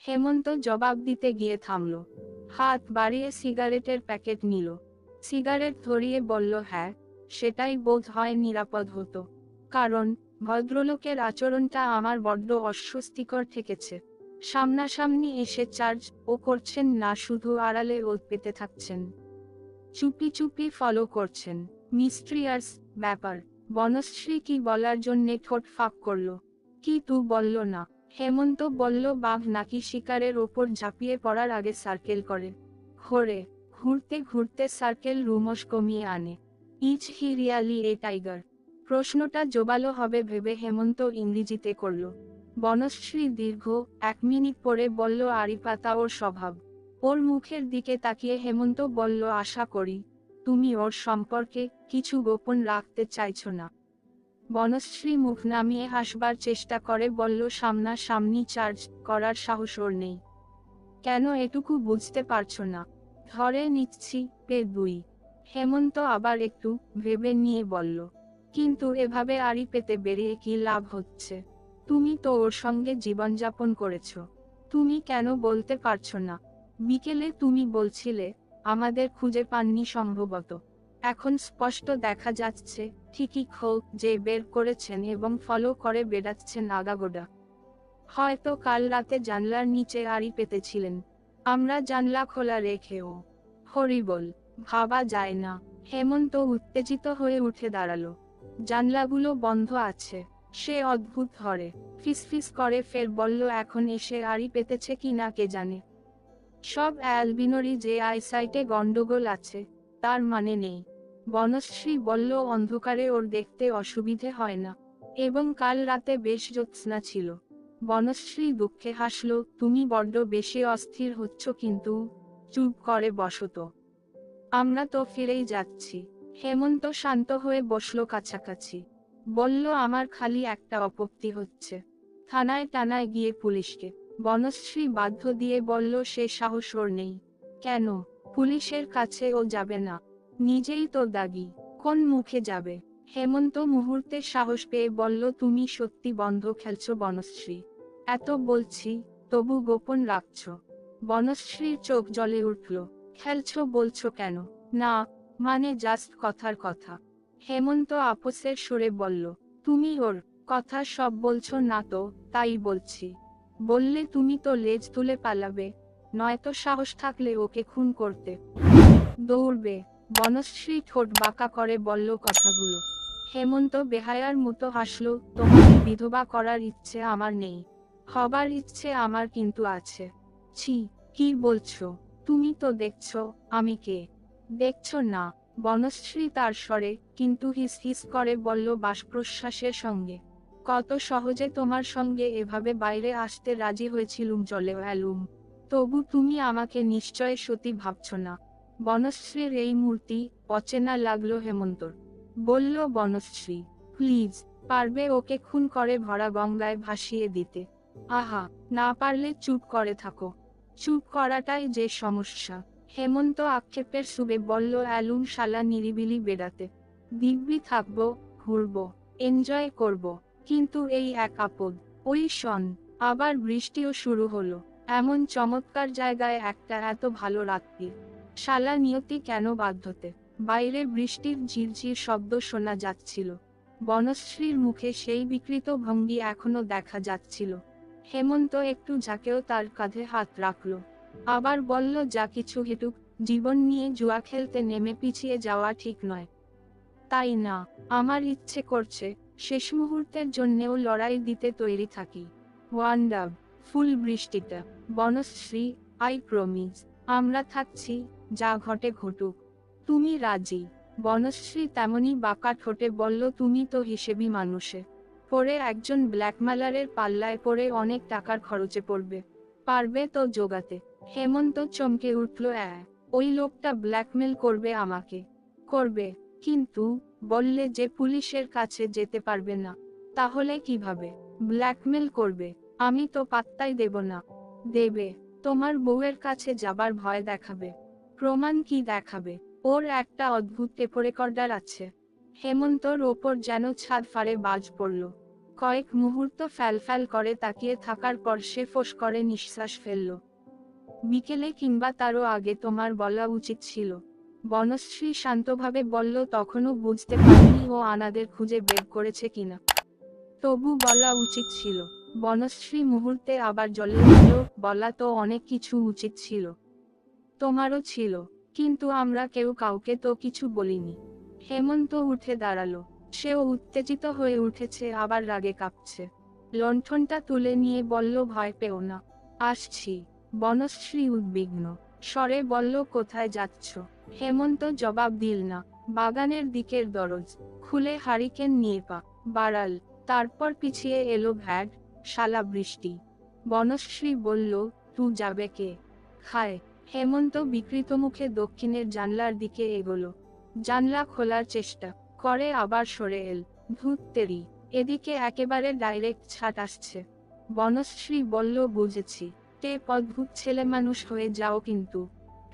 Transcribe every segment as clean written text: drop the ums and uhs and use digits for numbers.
হেমন্ত জবাব দিতে গিয়ে থামল। হাত বাড়িয়ে সিগারেটের প্যাকেট নিল। সিগারেট ধরিয়ে বলল, হ্যাঁ, সেটাই বোধ হয় নিরাপদ হতো। কারণ ভদ্রলোকের আচরণটা আমার বড্ড অস্বস্তিকর ঠেকেছে। সামনাসামনি এসে চার্জ ও করছেন না, শুধু আড়ালে ওত পেতে থাকছেন, চুপি চুপি ফলো করছেন। মিস্ট্রিয়াস ব্যাপার। বনশ্রী কি বলার জন্যে ঠোঁট ফাঁক করল, কিন্তু বলল না। হেমন্ত বলল, বাঘ নাকি শিকারের ওপর ঝাঁপিয়ে পড়ার আগে সার্কেল করে ঘোরে, ঘুরতে ঘুরতে সার্কেল রুমস কমিয়ে আনে। Is he really a tiger? প্রশ্নটা জোবালো হবে ভেবে হেমন্ত ইংরেজিতে করল। বনশ্রী দীর্ঘ 1 মিনিট পরে বলল, আড়িপাতা ওর স্বভাব। ওর মুখের দিকে তাকিয়ে হেমন্ত বলল, আশা করি তুমি ওর সম্পর্কে কিছু গোপন রাখতে চাইছো না। বনশ্রী মুখ নামিয়ে হাসবার চেষ্টা করে বলল, সামনাসামনি চার্জ করার সাহস ওর নেই। কেন এটুকু বুঝতে পারছো না? ধরে নিচ্ছি পে 2। হেমন্ত আবার একটু ভেবে নিয়ে বলল, কিন্তু এভাবে আড়ি পেতে বেরিয়ে কি লাভ হচ্ছে? তুমি তো ওর সঙ্গে জীবনযাপন করেছো, তুমি কেন বলতে পারছো না? বিকেলে তুমি বলছিলে আমাদের খুঁজে পাননি সম্ভবত। এখন স্পষ্ট দেখা যাচ্ছে ঠিকই খোঁজ যে বের করেছেন এবং ফলো করে বেড়াচ্ছেন আগাগোড়া। হয়তো কাল রাতে জানলার নিচে আড়ি পেতেছিলেন, আমরা জানলা খোলা রেখেও। হরিবল, ভাবা যায় না। হেমন্ত উত্তেজিত হয়ে উঠে দাঁড়ালো। জানলাগুলো বন্ধ আছে। সে অদ্ভুত ধরে ফিসফিস করে ফের বলল, এখন এসে আড়ি পেতেছে কি না কে জানে। সব অ্যালবিনোরই যে আইসাইটে গন্ডগোল আছে তার মানে নেই। বনশ্রী বলল, অন্ধকারে ওর দেখতে অসুবিধে হয় না, এবং কাল রাতে বেশ জ্যোৎস্না ছিল। বনশ্রী দুঃখে হাসল, তুমি বড্ড বেশি অস্থির হচ্ছ, কিন্তু চুপ করে বসো তো, আমরা তো ফিরেই যাচ্ছি। হেমন্ত শান্ত হয়ে বসলো কাছাকাছি। বলল, আমার খালি একটা আপত্তি হচ্ছে, থানায় টানায় গিয়ে পুলিশকে। বনশ্রী বাধ্য দিয়ে বলল, সে সাহস ওর নেই। কেন? পুলিশের কাছে ও যাবে না, নিজেই তো দাগী, কোন মুখে যাবে? হেমন্ত মুহূর্তে সাহস পেয়ে বলল, তুমি সত্যি বন্ধ খেলছো বনশ্রী? এত বলছি তবু গোপন রাখছো? বনশ্রীর চোখ জ্বলে উঠল। খেলছো বলছো কেন? না, মানে জাস্ট কথার কথা। হেমন্ত আপোসের সুরে বলল, তুমি ওর কথা সব বলছো না তো, তাই বলছি। বললে তুমি তো লেজ তুলে পালাবে, নয়তো সাহস থাকলে ওকে খুন করতে দৌড়বে। বনশ্রী ঠোঁট বাঁকা করে বলল কথাগুলো। হেমন্ত বেহায়ার মতো হাসল, তোমাকে বিধবা করার ইচ্ছে আমার নেই, হবার ইচ্ছে আমার কিন্তু আছে। ছি, কি বলছো? তুমি তো দেখছো আমি কে। দেখছো না? বনশ্রী তার স্বরে কিন্তু হিস হিস করে বলল, শ্বাস-প্রশ্বাসের সঙ্গে। কত সহজে তোমার সঙ্গে এভাবে বাইরে আসতে রাজি হয়েছিলুম, জলে এলুম। তবু তুমি আমাকে নিশ্চয় সতী ভাবছ না। বনশ্রীর এই মূর্তি অচেনা লাগলো হেমন্তর। বলল বনশ্রী, প্লিজ, পারবে ওকে খুন করে ভরা গঙ্গায় ভাসিয়ে দিতে? আহা, না পারলে চুপ করে থাকো। চুপ করাটাই যে সমস্যা। হেমন্ত আক্ষেপের সুরে বলল, অ্যালুম শালা নিরিবিলি বেড়াতে, দিব্যি থাকবো, ঘুরবো, এনজয় করব। কিন্তু এই এক আপদ, ওই শন। আবার বৃষ্টিও শুরু হলো। এমন চমৎকার জায়গায় একটা এত ভালো রাত্রি, শালা নিয়তি কেন বাধ্যতে? বাইরে বৃষ্টির ঝিরঝির শব্দ শোনা যাচ্ছিল। বনশ্রীর মুখে সেই বিকৃত ভঙ্গি এখনো দেখা যাচ্ছিল। হেমন্ত একটু ঝাঁকেও তার কাঁধে হাত রাখল। আবার বলল, যা কিছু হেতুক, জীবন নিয়ে জুয়া খেলতে নেমে পিছিয়ে যাওয়া ঠিক নয়। তাই না? আমার ইচ্ছে করছে শেষ মুহূর্তের জন্যেও লড়াই দিতে তৈরি থাকি। ওয়ান্ডার ফুল বৃষ্টিটা। বনশ্রী, আই প্রমিস, আমরা থাকছি, যা ঘটে ঘটুক। তুমি রাজি? বনশ্রী তেমনি বাঁকা ঠোঁটে বলল, তুমি তো হিসেবি মানুষে পড়ে একজন ব্ল্যাকমেলারের পাল্লায় পড়ে অনেক টাকার খরচে পড়বে, পারবে তো জোগাতে? হেমন্ত চমকে উঠল, ওই লোকটা ব্ল্যাকমেল করবে আমাকে? করবে, কিন্তু বললে যে পুলিশের কাছে যেতে পারবে না। তাহলে কিভাবে ব্ল্যাকমেল করবে? আমি তো পাত্তাই দেব না। দেবে, তোমার বউয়ের কাছে যাবার ভয় দেখাবে। প্রমাণ কি দেখাবে? ওর একটা অদ্ভুত টেপ রেকর্ডার আছে। হেমন্তর ওপর যেন ছাদ ফাড়ে বাজ পড়ল। কয়েক মুহূর্ত ফ্যালফ্যাল করে তাকিয়ে থাকার পর সে ফোঁস করে নিঃশ্বাস ফেলল। বিকেলে কিংবা তারও আগে তোমার বলা উচিত ছিল। বনশ্রী শান্তভাবে বলল, তখনও বুঝতে পারিনি ও আনাদের খুঁজে বের করেছে কিনা। তবু বলা উচিত ছিল। বনশ্রী মুহূর্তে আবার জ্বলে উঠল, বলা তো অনেক কিছু উচিত ছিল। তোমারও ছিল, কিন্তু আমরা কেউ কাউকে তো কিছু বলিনি। হেমন্ত উঠে দাঁড়ালো। সেও উত্তেজিত হয়ে উঠেছে, আবার রাগে কাঁপছে। লণ্ঠনটা তুলে নিয়ে বলল, ভয় পেও না, আসছি। বনশ্রী উদ্বিগ্ন স্বরে বলল, কোথায় যাচ্ছ? হেমন্ত জবাব দিল না। বাগানের দিকের দরজ খুলে হারিকেন নিয়ে পা বাড়াল। তারপর পিছিয়ে এলো ভ্যাট, শালা বৃষ্টি। বনশ্রী বলল, তুই যাবে কে? খায়। হেমন্ত বিকৃত মুখে দক্ষিণের জানলার দিকে এগোলো। জানলা খোলার চেষ্টা করে, আবার সরে এল। ধুত্তেরি, এদিকে একেবারে ডাইরেক্ট ছাট আসছে। বনশ্রী বলল, বুঝেছি। টেপ অদ্ভুত ছেলে মানুষ হয়ে যাও কিন্তু।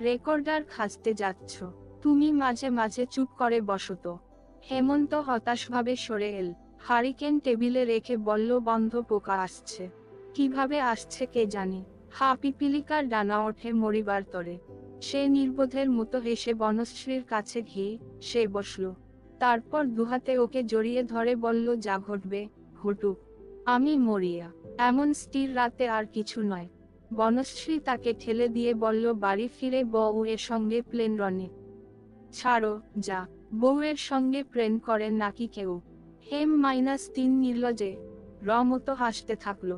রেকর্ডার খাসতে যাচ্ছ। তুমি মাঝে মাঝে চুপ করে বসো তো। হেমন্ত হতাশভাবে সরে এল। হারিকেন টেবিলে রেখে বলল, বন্ধ পোকা আসছে। কিভাবে আসছে কে জানে। হা পিপিলিকার ডানা ওঠে মরিবার তরে। সে নির্বোধের মতো হেসে বনশ্রীর কাছে গিয়ে সে বসল। তারপর দুহাতে ওকে জড়িয়ে ধরে বলল, যা ঘটবে ঘটুক, আমি মরিয়া। এমন স্থির রাতে আর কিছু নয়। বনশ্রী তাকে ঠেলে দিয়ে বলল, বাড়ি ফিরে বউয়ের সঙ্গে প্লেন রনে। ছাড়ো, যা। বউয়ের সঙ্গে প্রেম করেন নাকি কেউ? হেম-3 নির্লজ্জে রমতো হাসতে থাকলো।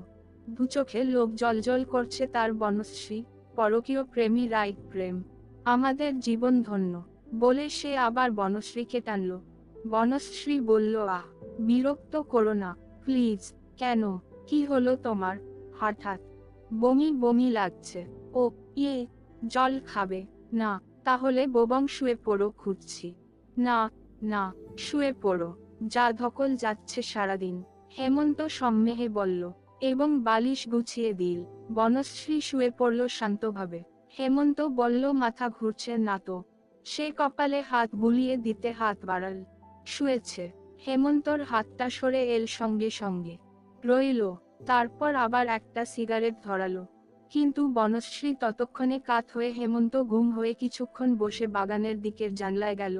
দুচোখে লোক জলজল করছে তার। বনশ্রী, পরকীয় প্রেমী রাইট প্রেম, আমাদের জীবন ধন্য। বলে সে আবার বনশ্রীকে টানল। বনশ্রী বলল, আহ, বিরক্ত করো না প্লিজ। কেন, কি হলো তোমার? হঠাৎ বমি বমি লাগছে। ও ইয়ে, জল খাবে? না। তাহলে বোবং শুয়ে পড়ো, খুঁজছি। না না, শুয়ে পড়ো, যা ধকল যাচ্ছে সারাদিন। হেমন্ত সম্মেহে বলল, এবং বালিশ গুছিয়ে দিল। বনশ্রী শুয়ে পড়ল শান্তভাবে। হেমন্ত বলল, মাথা ঘুরছে না তো? সে কপালে হাত বুলিয়ে দিতে হাত বাড়াল। শুয়েছে। হেমন্তর হাতটা সরে এল সঙ্গে সঙ্গে। রইল। তারপর আবার একটা সিগারেট ধরালো। কিন্তু বনশ্রী ততক্ষণে কাত হয়ে হেমন্ত ঘুম হয়ে কিছুক্ষণ বসে বাগানের দিকের জানলায় গেল।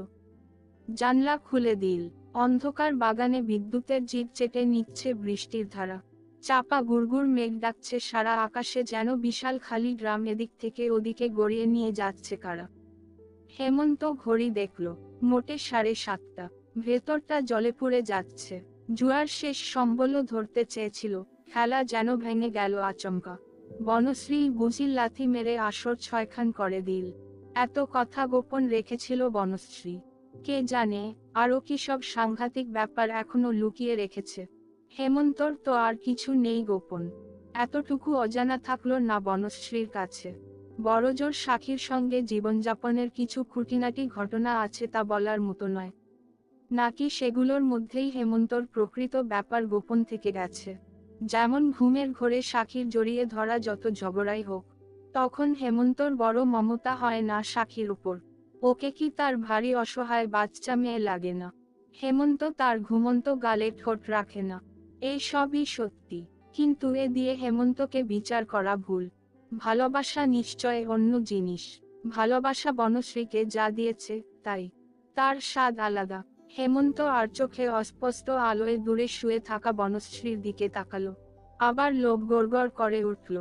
জানলা খুলে দিল। অন্ধকার বাগানে বিদ্যুতের জিভ চেটে নিচ্ছে বৃষ্টির ধারা। চাপা গুড়গুড় মেঘ ডাকছে সারা আকাশে, যেন বিশাল খালি ড্রাম এদিক থেকে ওদিকে গড়িয়ে নিয়ে যাচ্ছে কারা। হেমন্ত ঘড়ি দেখল, মোটে 7:30। ভেতরটা জলে পুড়ে যাচ্ছে। জুয়ার শেষ সম্বলও ধরতে চেয়েছিল, খেলা যেন ভেঙে গেল আচমকা। বনশ্রী বুঝি লাথি মেরে আসর 6খান করে দিল। এত কথা গোপন রেখেছিল বনশ্রী। কে জানে আরো কি সব সাংঘাতিক ব্যাপার এখনো লুকিয়ে রেখেছে। হেমন্তর তো আর কিছু নেই গোপন। এতটুকু অজানা থাকলো না বনশ্রীর কাছে। বড়জোর সাক্ষীর সঙ্গে জীবনযাপনের কিছু খুঁটিনাটি ঘটনা আছে, তা বলার মতো নয়। নাকি সেগুলোর মধ্যেই হেমন্তর প্রকৃত ব্যাপার গোপন থেকে গেছে। যেমন ঘুমের ঘোরে সাক্ষীর জড়িয়ে ধরা যত ঝগড়াই হোক, তখন হেমন্তর বড় মমতা হয় না সাক্ষীর উপর। ওকে কি তার ভারী অসহায় বাচ্চা মেয়ে লাগে না? হেমন্ত তার ঘুমন্ত গালে ঠোঁট রাখে না। এই সবই সত্যি, কিন্তু এ দিয়ে হেমন্তকে বিচার করা ভুল। ভালোবাসা নিশ্চয় অন্য জিনিস। ভালোবাসা বনশ্রীকে যা দিয়েছে তাই, তার স্বাদ আলাদা। হেমন্ত আর চোখে অস্পষ্ট আলোয় দূরে শুয়ে থাকা বনশ্রীর দিকে তাকালো। আবার লোভ গড়গড় করে উঠল।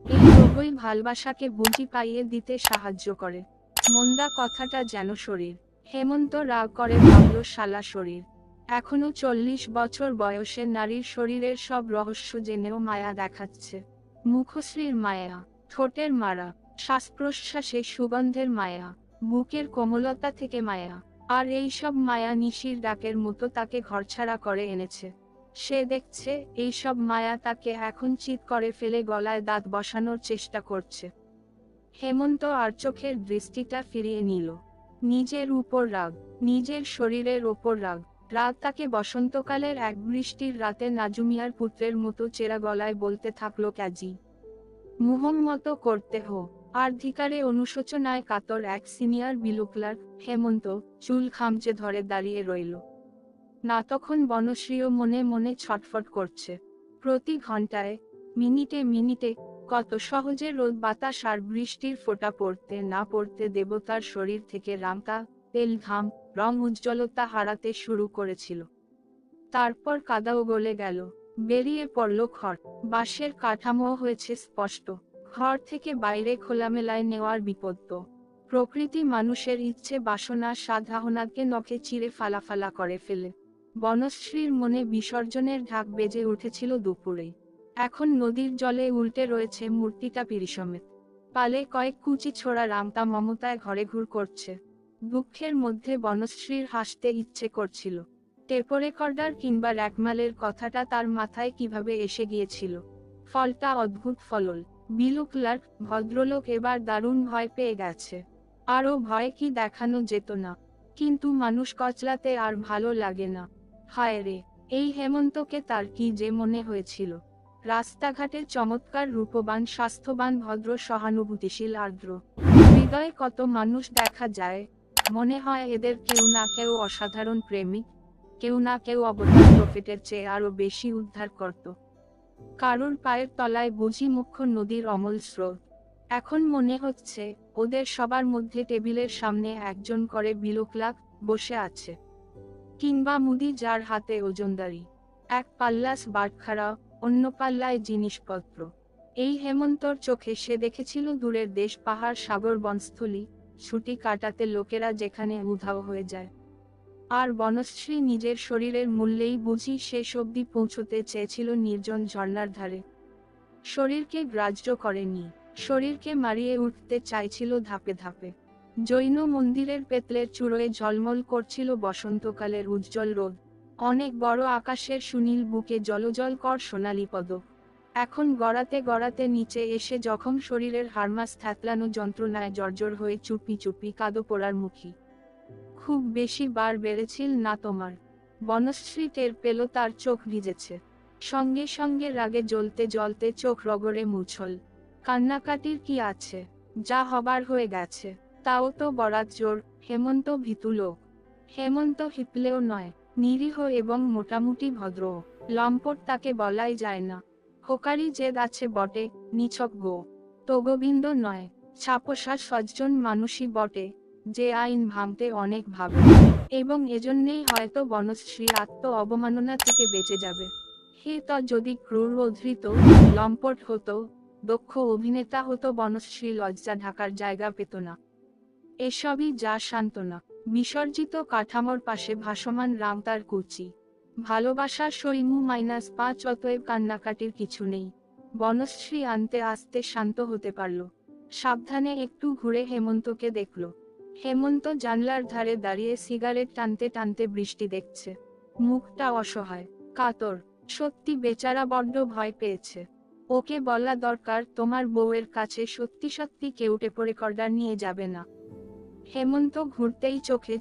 এই লোভই ভালোবাসাকে বুঝি পাইয়ে দিতে সাহায্য করে। মন্দা কথাটা যেন শরীর। হেমন্ত রাগ করে ভাবল, শালা শরীর। এখনো 40 বছর বয়সে নারীর শরীরের সব রহস্য জেনেও মায়া দেখাচ্ছে। মুখশ্রীর মায়া, ঠোঁটের মারা, শ্বাস প্রশ্বাসে সুগন্ধের মায়া, বুকের কোমলতা থেকে মায়া। আর এই সব মায়া নিশির ডাকের মতো তাকে ঘরছাড়া করে এনেছে। সে দেখছে এই সব মায়া তাকে এখন চিৎ করে ফেলে গলায় দাঁত বসানোর চেষ্টা করছে। হেমন্ত আর চোখের দৃষ্টিটা ফিরিয়ে নিল। নিজের উপর রাগ, নিজের শরীরের ওপর রাগ। রাগ তাকে বসন্তকালের এক বৃষ্টির রাতে নাজুমিয়ার পুত্রের মতো চেরা গলায় বলতে থাকলো, ক্যাজি মুহম মতো করতে হো। আর ধিকারে অনুশোচনায় কাতর এক সিনিয়র বিলুকলার। হেমন্ত চুল খামচে ধরে দাঁড়িয়ে রইল। না তখন বনশ্রীও মনে মনে ছটফট করছে। প্রতি ঘন্টায়, মিনিটে মিনিটে, কত সহজে রোদ বাতাস আর বৃষ্টির ফোঁটা পড়তে না পড়তে দেবতার শরীর থেকে রামতা, তেল ঘাম, রং উজ্জ্বলতা হারাতে শুরু করেছিল। তারপর কাদাও গলে গেল, বেরিয়ে পড়ল খড়, বাঁশের কাঠামো হয়েছে স্পষ্ট। ঘর থেকে বাইরে খোলামেলায় নেওয়ার বিপদ। প্রকৃতি মানুষের ইচ্ছে বাসনা সাধারণকে নখে চিরে ফালাফালা করে ফেলে। বনশ্রীর মনে বিসর্জনের ঢাক বেজে উঠেছিল দুপুরে। এখন নদীর জলে উল্টে রয়েছে মূর্তিটা পিরিসমেত। পালে কয়েক কুচি ছোড়া রামতা মমতায় ঘরে ঘুর করছে। দুঃখের মধ্যে বনশ্রীর হাসতে ইচ্ছে করছিল। টেপ রেকর্ডার কিংবা র্যাকমালের কথাটা তার মাথায় কিভাবে এসে গিয়েছিল। ফলটা অদ্ভুত ফলল। বিলু ক্লার্ক ভদ্রলোক এবার দারুণ ভয় পেয়ে গেছে। আরও ভয় কি দেখানো যেত না, কিন্তু মানুষ কচলাতে আর ভালো লাগে না। হায় রে, এই হেমন্তকে তার কি যে মনে হয়েছিল। রাস্তাঘাটে চমৎকার রূপবান স্বাস্থ্যবান ভদ্র সহানুভূতিশীল আর্দ্র হৃদয়ে কত মানুষ দেখা যায়। মনে হয় এদের কেউ না কেউ অসাধারণ প্রেমিক, কেউ না কেউ অবতার প্রফেটের চেয়ে আরো বেশি উদ্ধার করত। কারোর পায়ের তলায় বুঝি মুখ্য নদীর অমল স্রোত। এখন মনে হচ্ছে ওদের সবার মধ্যে টেবিলের সামনে একজন করে বিলোকলাক বসে আছে, কিংবা মুদি যার হাতে ওজনদারি। এক পাল্লাস বাটখারা, অন্য পাল্লায় জিনিসপত্র। এই হেমন্তর চোখে সে দেখেছিল দূরের দেশ পাহাড় সাগর বনস্থলী, ছুটি কাটাতে লোকেরা যেখানে উধাও হয়ে যায়। আর বনশ্রী নিজের শরীরের মূল্যেই বুঝি শেষ অবধি পৌঁছতে চেয়েছিল নির্জন ঝর্ণার ধারে। শরীরকে গ্রাহ্য করেনি, শরীরকে মারিয়ে উঠতে চাইছিল ধাপে ধাপে। জৈন মন্দিরের পেতলের চূড়োয় ঝলমল করছিল বসন্তকালের উজ্জ্বল রোদ। অনেক বড় আকাশের সুনীল বুকে জলজল কর সোনালি পদক। এখন গড়াতে গড়াতে নিচে এসে যখন শরীরের হাড়মাস থ্যাতলানো যন্ত্রণায় জর্জর হয়ে চুপি চুপি কাদো পোড়ার মুখী। খুব বেশি বার বেড়েছিল না তোমার? বনশ্রী টের পেল তার চোখ ভিজেছে। সঙ্গে সঙ্গে রাগে জ্বলতে জ্বলতে চোখ রগড়ে মুছল। কান্নাকাটির কি আছে, যা হবার হয়ে গেছে। তাও তো বরাত জোর। হেমন্ত ভীতু লোক। হেমন্ত হিপলেও নয়, নিরীহ এবং মোটামুটি ভদ্র। লম্পট তাকে বলাই যায় না। হোকারি জেদ আছে বটে, নিছক গো তো গোবিন্দ নয়, ছাপোষা সজ্জন মানুষই বটে, যে আইন ভাঙতে অনেক ভাবে। এবং এজন্যেই হয়তো বনশ্রী আত্ম অবমাননা থেকে বেঁচে যাবে। হে ত যদি ক্রূর ও ধৃত, লম্পট হতো, দক্ষ অভিনেতা হতো, বনশ্রী লজ্জা ঢাকার জায়গা পেত না। এসবই যা সান্ত্বনা। বিসর্জিত কাঠামোর পাশে ভাসমান রামতার কুচি। ভালোবাসার সইমু -5, অতএব কান্নাকাটির কিছু নেই। বনশ্রী আনতে আস্তে শান্ত হতে পারল। সাবধানে একটু ঘুরে হেমন্তকে দেখল। হেমন্ত জানলার ধারে দাঁড়িয়ে সিগারেট টানতে টানতে বৃষ্টি দেখছে। মুখটা অসহায়, কাতর। সত্যি বেচারা বড্ড ভয় পেয়েছে। ওকে বলা দরকার তোমার বউয়ের কাছে সত্যি সত্যি কেউ টেপ রেকর্ডার নিয়ে যাবে না। হেমন্ত ঘুরতেই চোখে